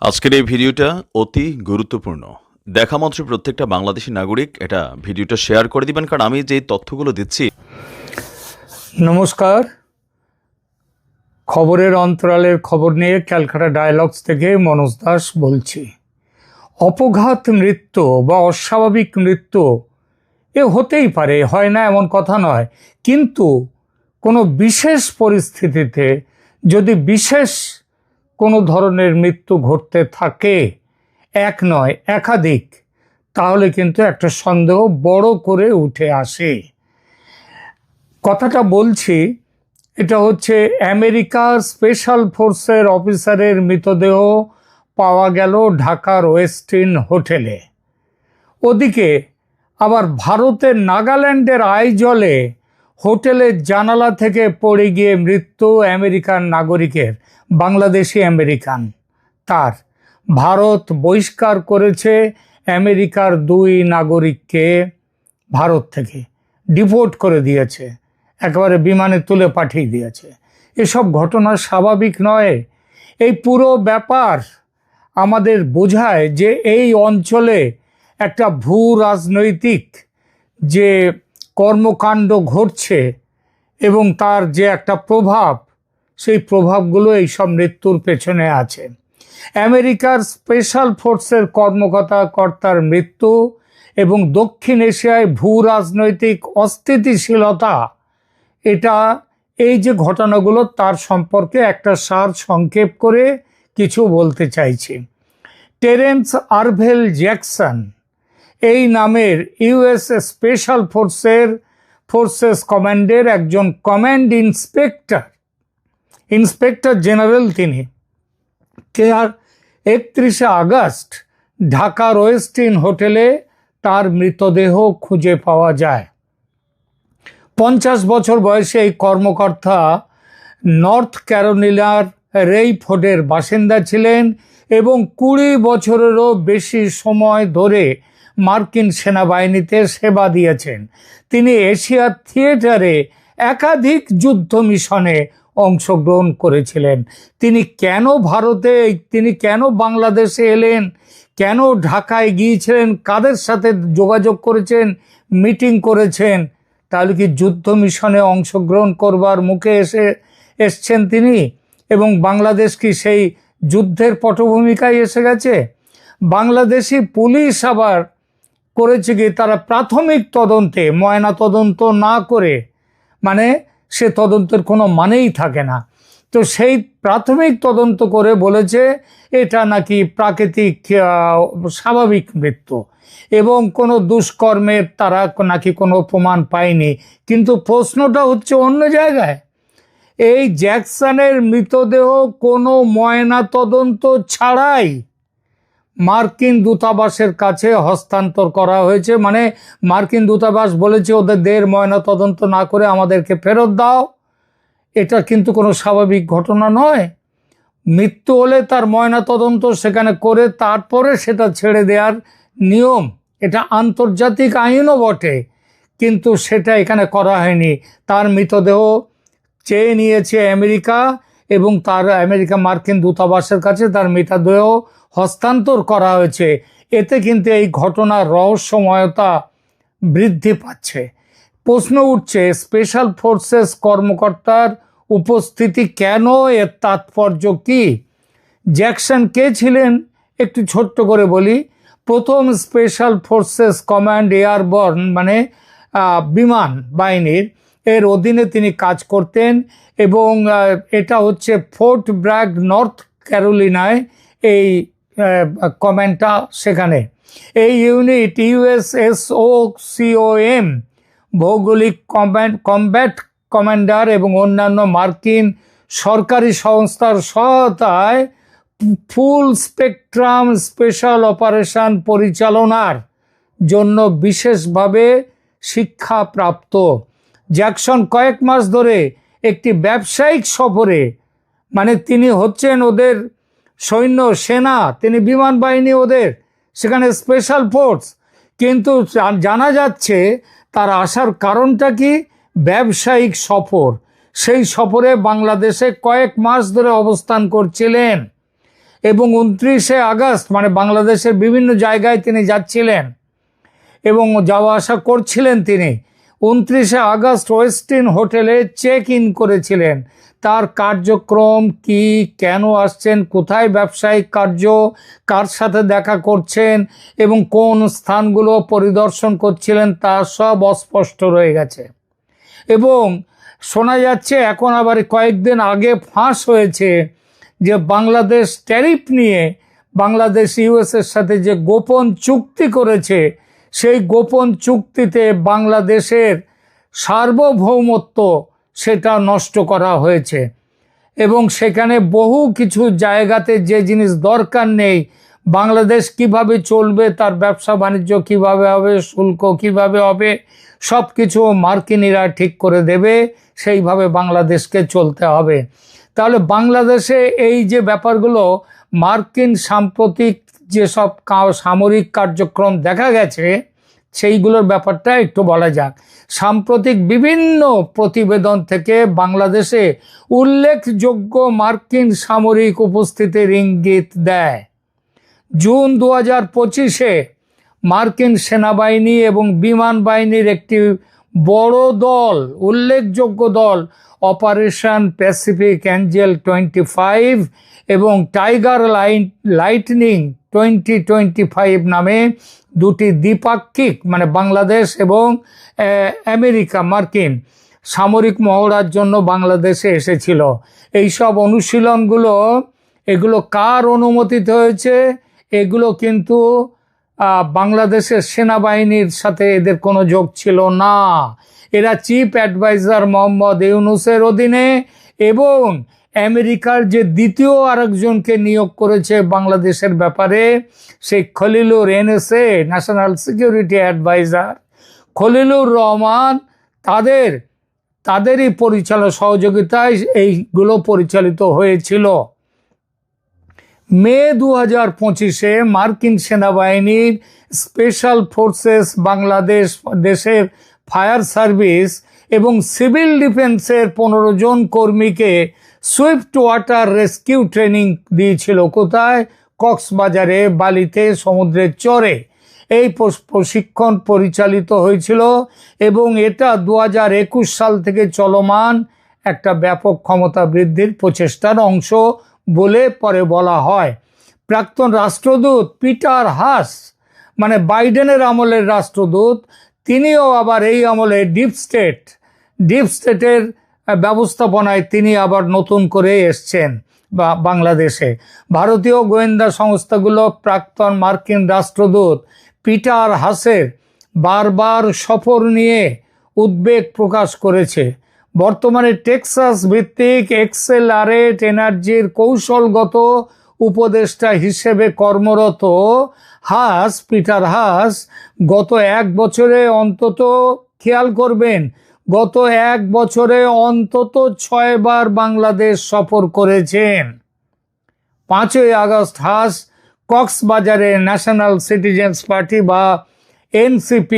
আজকের এই ভিডিওটা অতি গুরুত্বপূর্ণ। দেখা মাত্র প্রত্যেকটা বাংলাদেশী নাগরিক এটা ভিডিওটা শেয়ার করে দিবেন, কারণ আমি যে তথ্যগুলো দিচ্ছি। নমস্কার, খবরের অন্তরালের খবর নিয়ে ক্যালকাটা ডায়ালগস থেকে মনোজ দাস বলছি। অপঘাত মৃত্যু বা অস্বাভাবিক মৃত্যু এ হতেই পারে, হয় না এমন কথা নয়, কিন্তু কোনো বিশেষ পরিস্থিতিতে যদি বিশেষ কোনো ধরনের মৃত্যু ঘটতে থাকে, এক নয় একাধিক, তাহলে কিন্তু একটা সন্দেহ বড় করে উঠে আসে। কথাটা বলছি, এটা হচ্ছে আমেরিকার স্পেশাল ফোর্সের অফিসারের মৃতদেহ পাওয়া গেল ঢাকার ওয়েস্টিন হোটেলে। ওদিকে আবার ভারতের নাগাল্যান্ডের আইজলে হোটেলের জানালা থেকে পড়ে গিয়ে মৃত্যু আমেরিকান নাগরিকের, বাংলাদেশি আমেরিকান। তার ভারত বহিষ্কার করেছে আমেরিকার 2 নাগরিককে, ভারত থেকে ডিপোর্ট করে দিয়েছে, একেবারে বিমানে তুলে পাঠিয়ে দিয়েছে। এসব ঘটনা স্বাভাবিক নয়। এই পুরো ব্যাপার আমাদের বোঝায় যে এই অঞ্চলে একটা ভূ রাজনৈতিক যে কর্মকাণ্ড ঘটছে এবং তার যে একটা প্রভাব, সেই প্রভাবগুলো এইসব মৃত্যুর পেছনে আছে। আমেরিকার স্পেশাল ফোর্সের কর্তার মৃত্যু এবং দক্ষিণ এশিয়ায় ভূ রাজনৈতিক অস্থিতিশীলতা, এটা এই যে ঘটনাগুলো তার সম্পর্কে একটা সার সংক্ষেপ করে কিছু বলতে চাইছি। টেরেন্স আরভেল জ্যাকসন এই নামের ইউএস স্পেশাল ফোর্সেস কমান্ডের একজন কমান্ড ইন্সপেক্টর জেনারেল, তিনি 31শে আগস্ট ঢাকার ওয়েস্টিন হোটেলে তার মৃতদেহ খুঁজে পাওয়া যায়। 50 বছর বয়সে এই কর্মকর্তা নর্থ ক্যারোলিনার রেইফোর্ডের বাসিন্দা ছিলেন এবং 20 বছরেরও বেশি সময় ধরে মার্কিন সেনাবাহিনীতে সেবা দিয়েছেন। তিনি এশিয়ার থিয়েটারে একাধিক যুদ্ধ মিশনে অংশগ্রহণ করেছিলেন। তিনি কেন বাংলাদেশে এলেন, কেন ঢাকায় গিয়েছিলেন, কাদের সাথে যোগাযোগ করেছেন, মিটিং করেছেন, তাহলে কি যুদ্ধ মিশনে অংশগ্রহণ করবার মুখে এসছেন তিনি? এবং বাংলাদেশ কি সেই যুদ্ধের পটভূমিকায় এসে গেছে? বাংলাদেশি পুলিশ আবার করেছে কি, তারা প্রাথমিক তদন্তে ময়না তদন্ত না করে, মানে সে তদন্তের কোনো মানেই থাকে না, তো সেই প্রাথমিক তদন্ত করে বলেছে এটা নাকি প্রাকৃতিক স্বাভাবিক মৃত্যু এবং কোনো দুষ্কর্মের তারা নাকি কোনো প্রমাণ পায়নি। কিন্তু প্রশ্নটা হচ্ছে অন্য জায়গায়। এই জ্যাকসনের মৃতদেহ কোনো ময়না তদন্ত ছাড়াই মার্কিন দূতাবাসের কাছে হস্তান্তর করা হয়েছে। মানে মার্কিন দূতাবাস বলেছে ওদের দেহের ময়না তদন্ত না করে আমাদেরকে ফেরত দাও। এটা কিন্তু কোনো স্বাভাবিক ঘটনা নয়। মৃত্যু হলে তার ময়না তদন্ত সেখানে করে তারপরে সেটা ছেড়ে দেওয়ার নিয়ম, এটা আন্তর্জাতিক আইনও বটে, কিন্তু সেটা এখানে করা হয়নি। তার মৃতদেহ চেয়ে নিয়েছে আমেরিকা এবং তার মার্কিন দূতাবাসের কাছে তার মৃতদেহ হস্তান্তর করা হয়েছে। এতে কিন্তু এই ঘটনার রহস্যময়তা বৃদ্ধি পাচ্ছে। প্রশ্ন উঠছে, স্পেশাল ফোর্সেস কর্মকর্তার উপস্থিতি কেন, এর তাৎপর্য কি? জ্যাকসন কে ছিলেন একটু ছোট্ট করে বলি। প্রথম স্পেশাল ফোর্সেস কমান্ড এয়ারবর্ন, মানে বিমান বাহিনীর এর অধীনে তিনি কাজ করতেন এবং এটা হচ্ছে ফোর্ট ব্র্যাগ, নর্থ ক্যারোলিনায় এই কমান্ডটা সেখানে। এই ইউনিট USSOCOM ভৌগোলিক কমব্যাট কমান্ডার এবং অন্যান্য মার্কিন সরকারি সংস্থার সহায়তায় ফুল স্পেকট্রাম স্পেশাল অপারেশন পরিচালনার জন্য বিশেষভাবে শিক্ষাপ্রাপ্ত। জ্যাকসন কয়েক মাস ধরে একটি ব্যবসায়িক সফরে, মানে তিনি হচ্ছেন ওদের সেনা, তিনি বিমান বাহিনী, ওদের সেখানে স্পেশাল ফোর্স, কিন্তু জানা যাচ্ছে তার আসার কারণটা কি, ব্যবসায়িক সফর। সেই সফরে বাংলাদেশে কয়েক মাস ধরে অবস্থান করছিলেন এবং 29শে আগস্ট মানে বাংলাদেশের বিভিন্ন জায়গায় তিনি যাচ্ছিলেন এবং যাওয়া আসা করছিলেন। তিনি 29শে আগস্ট ওয়েস্টিন হোটেলে চেক ইন করেছিলেন। তার কার্যক্রম কি, কেন আসছেন, কোথায় ব্যবসায়িক কার্য, কার সাথে দেখা করছেন এবং কোন স্থানগুলো পরিদর্শন করছিলেন তা সব অস্পষ্ট রয়ে গেছে। এবং শোনা যাচ্ছে এখন আবার কয়েকদিন আগে ফাঁস হয়েছে যে বাংলাদেশ ট্যারিফ নিয়ে বাংলাদেশ ইউএসের সাথে যে গোপন চুক্তি করেছে, সেই গোপন চুক্তিতে বাংলাদেশের সার্বভৌমত্ব সেটা নষ্ট করা হয়েছে এবং সেখানে বহু কিছু জায়গাতে যে জিনিস দরকার নেই, বাংলাদেশ কিভাবে চলবে, তার ব্যবসা বাণিজ্য কিভাবে হবে, শুল্ক কিভাবে হবে, সব কিছু মার্কিনিরা ঠিক করে দেবে, সেইভাবে বাংলাদেশকে চলতে হবে। তাহলে বাংলাদেশে এই যে ব্যাপারগুলো, মার্কিন সাম্প্রতিক যেসব সামরিক কার্যক্রম দেখা গেছে সেইগুলোর ব্যাপারটা একটু বলা যাক। সাম্প্রতিক বিভিন্ন প্রতিবেদন থেকে বাংলাদেশে উল্লেখযোগ্য মার্কিন সামরিক উপস্থিতির ইঙ্গিত দেয়। জুন 2025-এ মার্কিন সেনাবাহিনী এবং বিমান বাহিনীর একটি বড় দল, উল্লেখযোগ্য দল, অপারেশন প্যাসিফিক অ্যাঞ্জেল 25 এবং টাইগার লাইটনিং 2025 নামে দুটি দ্বিপাক্ষিক মানে বাংলাদেশ এবং মার্কিন সামরিক মহড়ার জন্য বাংলাদেশে এসেছিল। এইসব অনুশীলনগুলো এগুলো কার অনুমতিতে হয়েছে? এগুলো কিন্তু বাংলাদেশের সেনাবাহিনীর সাথে এদের কোনো যোগ ছিল না। এরা চিফ অ্যাডভাইজার মোহাম্মদ ইউনূসের অধীনে এবং আমেরিকার যে দ্বিতীয় আরেকজনকে নিয়োগ করেছে বাংলাদেশের ব্যাপারে, সেই Khalilur NSA national security adviser Khalilur Rahman, তাদেরই সহযোগিতায় এইগুলো পরিচালিত হয়েছিল। মে 2025-এ মার্কিন সেনাবাহিনীর স্পেশাল ফোর্সেস, বাংলাদেশ দেশের ফায়ার সার্ভিস এবং সিভিল ডিফেন্সের 15 জন কর্মীকে সুইফট ওয়াটার রেস্কিউ ট্রেনিং দিয়েছিল। কোথায়? কক্সবাজারে, বালিতে, সমুদ্রের চরে এই প্রশিক্ষণ পরিচালিত হয়েছিল এবং এটা 2021 সাল থেকে চলমান একটা ব্যাপক ক্ষমতা বৃদ্ধির প্রচেষ্টার অংশ বলে পরে বলা হয়। প্রাক্তন রাষ্ট্রদূত পিটার হাস মানে বাইডেনের আমলের রাষ্ট্রদূত, তিনিও আবার এই আমলে ডিপ স্টেটের ব্যবস্থাপনায় তিনি আবার নতুন করে এসছেন বাংলাদেশে। ভারতীয় গোয়েন্দা সংস্থাগুলো প্রাক্তন মার্কিন রাষ্ট্রদূত পিটার হাসের বারবার সফর নিয়ে উদ্বেগ প্রকাশ করেছে। বর্তমানে টেক্সাস ভিত্তিক এক্সেলারেট এনার্জির কৌশলগত উপদেষ্টা হিসেবে কর্মরত পিটার হাস গত 1 বছরে অন্তত, খেয়াল করবেন, গত 1 বছরে অন্তত 6 বার বাংলাদেশ সফর করেছেন। 5ই আগস্ট হাস কক্সবাজারে ন্যাশনাল সিটিজেন্স পার্টি বা NCP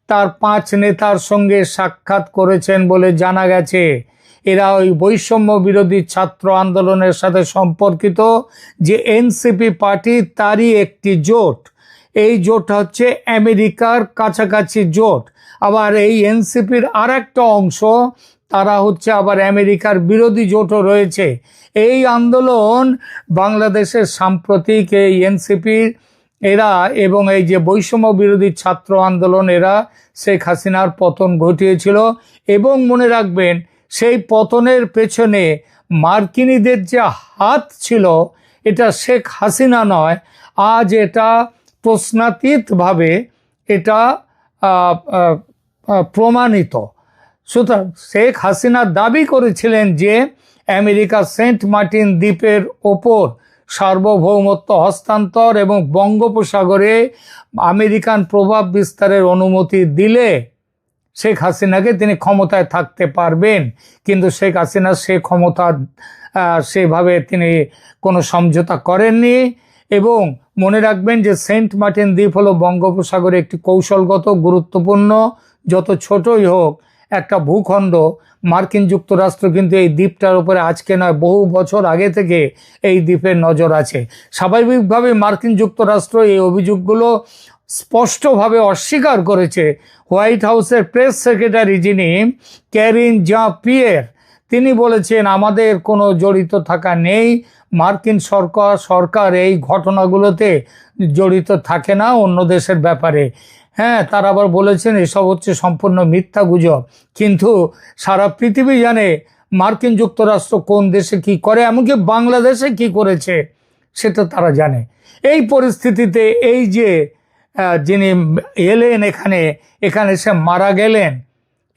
তার 5 নেতার সঙ্গে সাক্ষাৎ করেছেন বলে জানা গেছে। এরা ওই বৈষম্য বিরোধী ছাত্র আন্দোলনের সাথে সম্পর্কিত যে NCP পার্টি, তারই একটি জোট। এই জোট হচ্ছে আমেরিকার কাছাকাছি জোট। আবার এই NCPর আর একটা অংশ, তারা হচ্ছে আবার আমেরিকার বিরোধী জোটও রয়েছে। এই আন্দোলন বাংলাদেশের সাম্প্রতিক এই NCPর এরা এবং এই যে বৈষম্য বিরোধী ছাত্র আন্দোলন, এরা শেখ হাসিনার পতন ঘটিয়েছিল। এবং মনে রাখবেন, সেই পতনের পেছনে মার্কিনীদের যে হাত ছিল, এটা শেখ হাসিনা নয়, আজ এটা প্রশ্নাতীতভাবে এটা প্রমাণিত। সুতরাং শেখ হাসিনা দাবি করেছিলেন যে আমেরিকা সেন্ট মার্টিন দ্বীপের ওপর সার্বভৌমত্ব হস্তান্তর এবং বঙ্গোপসাগরে আমেরিকান প্রভাব বিস্তারের অনুমতি দিলে শেখ হাসিনাকে তিনি ক্ষমতায় থাকতে পারবেন। কিন্তু শেখ হাসিনা সে ক্ষমতা সেভাবে তিনি কোনো সমঝোতা করেননি। এবং মনে রাখবেন যে সেন্ট মার্টিন দ্বীপ হলো বঙ্গোপসাগরে একটি কৌশলগত গুরুত্বপূর্ণ, যত ছোটই হোক, একটা ভূখণ্ড। মার্কিন যুক্তরাষ্ট্র কিন্তু এই দ্বীপটার উপরে আজকে নয়, বহু বছর আগে থেকে এই দ্বীপের নজর আছে। স্বাভাবিকভাবে মার্কিন যুক্তরাষ্ট্র এই অভিযোগগুলো স্পষ্টভাবে অস্বীকার করেছে। হোয়াইট হাউসের প্রেস সেক্রেটারি যিনি ক্যারিন জ্যাঁ পিয়ের, তিনি বলেছেন আমাদের কোনো জড়িত থাকা নেই, মার্কিন সরকার এই ঘটনাগুলোতে জড়িত থাকে না অন্য দেশের ব্যাপারে। হ্যাঁ, তারা আবার বলেছেন এসব হচ্ছে সম্পূর্ণ মিথ্যা গুজব। কিন্তু সারা পৃথিবী জানে মার্কিন যুক্তরাষ্ট্র কোন দেশে কি করে, এমনকি বাংলাদেশে কি করেছে সেটা তারা জানে। এই পরিস্থিতিতে এই যে যিনি এলেন এখানে সে মারা গেলেন,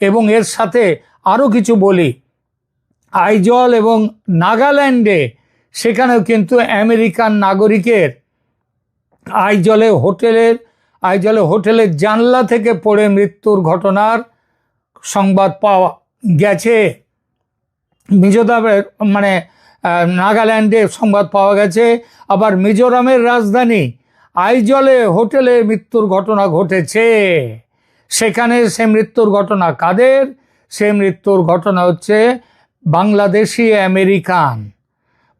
এবং এর সাথে আরও কিছু বলি, আইজল এবং নাগাল্যান্ডে সেখানেও কিন্তু আমেরিকান নাগরিকের আইজলে হোটেলের জানলা থেকে পড়ে মৃত্যুর ঘটনার সংবাদ পাওয়া গেছে। মিজোরামের নাগাল্যান্ডে সংবাদ পাওয়া গেছে। আবার মিজোরামের রাজধানী আইজলে হোটেলে মৃত্যুর ঘটনা ঘটেছে। সেখানে সে মৃত্যুর ঘটনা কাদের? সে মৃত্যুর ঘটনা হচ্ছে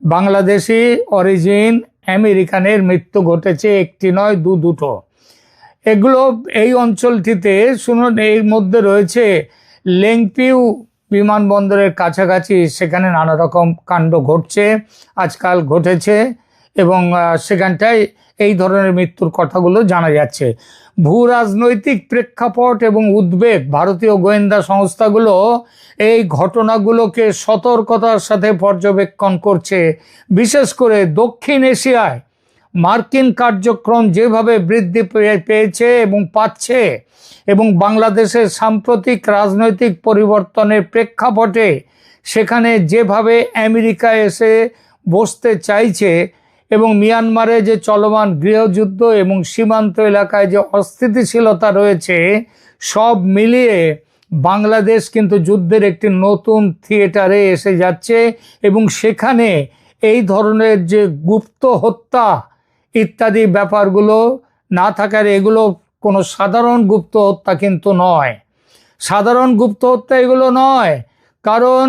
বাংলাদেশি অরিজিন আমেরিকানের মৃত্যু ঘটেছে, একটি নয় দুটো। এগুলো এই অঞ্চলটিতে শুনুন, এর মধ্যে রয়েছে লেংপিউ বিমানবন্দরের কাছাকাছি, সেখানে নানা রকম কাণ্ড আজকাল ঘটেছে, এবং সেখানটায় এই ধরনের মৃত্যুর কথাগুলো জানা যাচ্ছে। ভূ রাজনৈতিক প্রেক্ষাপট এবং উদ্বেগ, ভারতীয় গোয়েন্দা সংস্থাগুলো এই ঘটনাগুলোকে সতর্কতার সাথে পর্যবেক্ষণ করছে। বিশেষ করে দক্ষিণ এশিয়ায় মার্কিন কার্যক্রম যেভাবে বৃদ্ধি পেয়েছে এবং পাচ্ছে, এবং বাংলাদেশের সাম্প্রতিক রাজনৈতিক পরিবর্তনের প্রেক্ষাপটে সেখানে যেভাবে আমেরিকা এসে বসতে চাইছে, এবং মিয়ানমারে যে চলমান গৃহযুদ্ধ এবং সীমান্ত এলাকায় যে অস্থিতিশীলতা রয়েছে, সব মিলিয়ে বাংলাদেশ কিন্তু যুদ্ধের একটি নতুন থিয়েটারে এসে যাচ্ছে। এবং সেখানে এই ধরনের যে গুপ্ত হত্যা ইত্যাদি ব্যাপারগুলো না থাকার, এগুলো কোনো সাধারণ গুপ্ত হত্যা কিন্তু নয়, সাধারণ গুপ্ত হত্যা এগুলো নয়। কারণ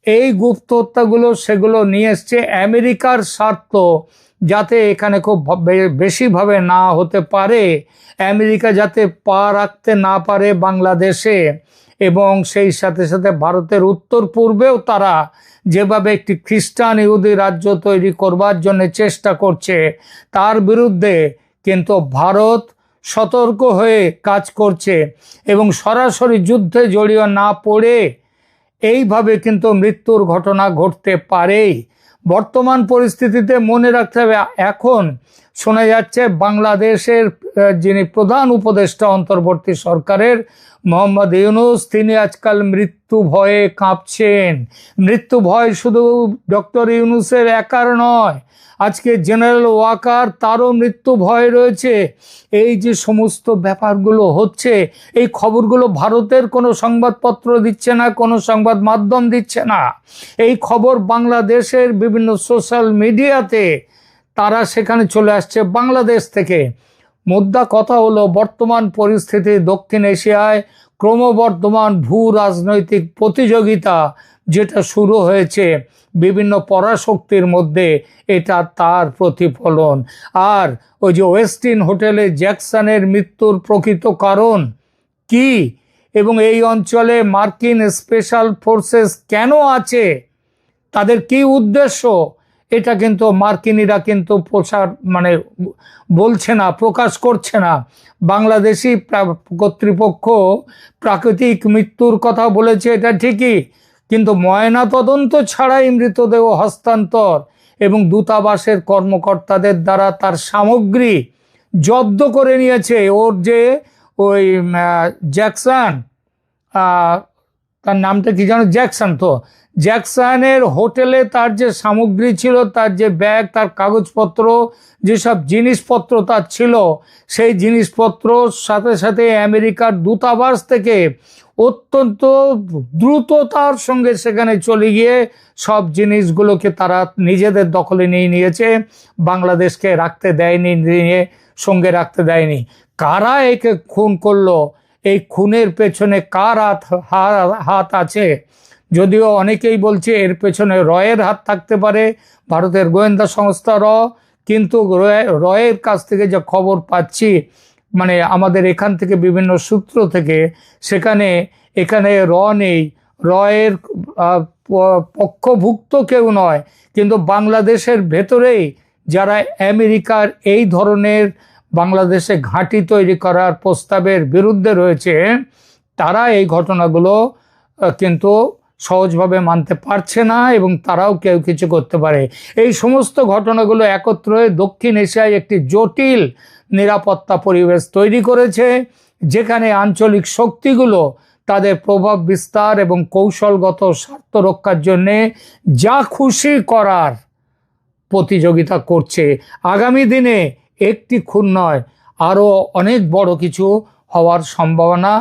এই গুপ্ত হত্যাগুলো সেগুলো নিয়ে এসছে আমেরিকার স্বার্থ, যাতে এখানে খুব বেশিভাবে না হতে পারে, আমেরিকা যাতে পা রাখতে না পারে বাংলাদেশে। এবং সেই সাথে সাথে ভারতের উত্তর পূর্বেও তারা যেভাবে একটি খ্রিস্টান ইহুদি রাজ্য তৈরি করবার জন্য চেষ্টা করছে, তার বিরুদ্ধে কিন্তু ভারত সতর্ক হয়ে কাজ করছে, এবং সরাসরি যুদ্ধে জড়িয়ে না পড়ে এইভাবে কিন্তু মৃত্যুর ঘটনা ঘটতে পারে। বর্তমান পরিস্থিতিতে মনে রাখতে হবে, এখন শোনা যাচ্ছে বাংলাদেশের যিনি প্রধান উপদেষ্টা অন্তর্বর্তী সরকারের মোহাম্মদ ইউনূস, তিনি আজকাল মৃত্যু ভয়ে কাঁপছেন। মৃত্যু ভয় শুধু ডক্টর ইউনূসের একার নয়, আজকে জেনারেল ওয়াকার, তারও মৃত্যু ভয় রয়েছে। এই যে সমস্ত ব্যাপারগুলো হচ্ছে, এই খবরগুলো ভারতের কোনো সংবাদপত্র দিচ্ছে না, কোনো সংবাদ মাধ্যম দিচ্ছে না। এই খবর বাংলাদেশের বিভিন্ন সোশ্যাল মিডিয়াতে তারা সেখানে চলে আসছে বাংলাদেশ থেকে। মুদ্রা কথা হলো, বর্তমান পরিস্থিতি দক্ষিণ এশিয়ায় ক্রমবর্ধমান ভূ রাজনৈতিক প্রতিযোগিতা যেটা শুরু হয়েছে বিভিন্ন পরাশক্তির মধ্যে, এটা তার প্রতিফলন। আর ওই যে ওয়েস্টিন হোটেলে জ্যাকসনের মৃত্যুর প্রকৃত কারণ কি, এবং এই অঞ্চলে মার্কিন স্পেশাল ফোর্সেস কেন আছে, তাদের কি উদ্দেশ্য, এটা কিন্তু মার্কিনিরা কিন্তু বলছে না, প্রকাশ করছে না। বাংলাদেশি কর্তৃপক্ষ প্রাকৃতিক মৃত্যুর কথা বলেছে, এটা ঠিকই, কিন্তু ময়না তদন্ত ছাড়াই মৃতদেহ হস্তান্তর এবং দূতাবাসের কর্মকর্তাদের দ্বারা তার সামগ্রী জব্দ করে নিয়েছে। ওর যে ওই জ্যাকসন, তার নামটা কি জানো, জ্যাকসনের হোটেলে তার যে সামগ্রী ছিল, তার যে ব্যাগ, তার কাগজপত্র, যেসব জিনিসপত্র তার ছিল, সেই জিনিসপত্র সাথে সাথে আমেরিকার দূতাবাস থেকে অত্যন্ত দ্রুততার সঙ্গে সেখানে চলে গিয়ে সব জিনিসগুলোকে তারা নিজেদের দখলে নিয়ে নিয়েছে, বাংলাদেশকে রাখতে দেয়নি, সঙ্গে রাখতে দেয়নি। কারা একে খুন করলো এই খুনের পেছনে কার হাত আছে, যদিও অনেকেই বলছে এর পেছনে রয়ের হাত থাকতে পারে, ভারতের গোয়েন্দা সংস্থা কিন্তু রয়ের কাছ থেকে যে খবর পাচ্ছি, মানে আমাদের এখান থেকে বিভিন্ন সূত্র থেকে, এখানে নেই, রয়ের পক্ষভুক্ত কেউ নয়, কিন্তু বাংলাদেশের ভেতরেই যারা আমেরিকার এই ধরনের বাংলাদেশে ঘাঁটি তৈরি করার প্রস্তাবের বিরুদ্ধে রয়েছে, তারা এই ঘটনাগুলো কিন্তু সহজভাবে মানতে পারছে না, এবং তারাও কেউ কিছু করতে পারে। এই সমস্ত ঘটনাগুলো একত্র হয়ে দক্ষিণ এশিয়ায় একটি জটিল নিরাপত্তা পরিবেশ তৈরি করেছে, যেখানে আঞ্চলিক শক্তিগুলো তাদের প্রভাব বিস্তার এবং কৌশলগত স্বার্থ রক্ষার জন্যে যা খুশি করার প্রতিযোগিতা করছে। আগামী দিনে একটি খুন নয়, আরও অনেক বড় কিছু হওয়ার সম্ভাবনা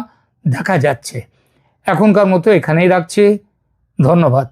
দেখা যাচ্ছে। এখনকার মতো এখানেই রাখছি। ধন্যবাদ।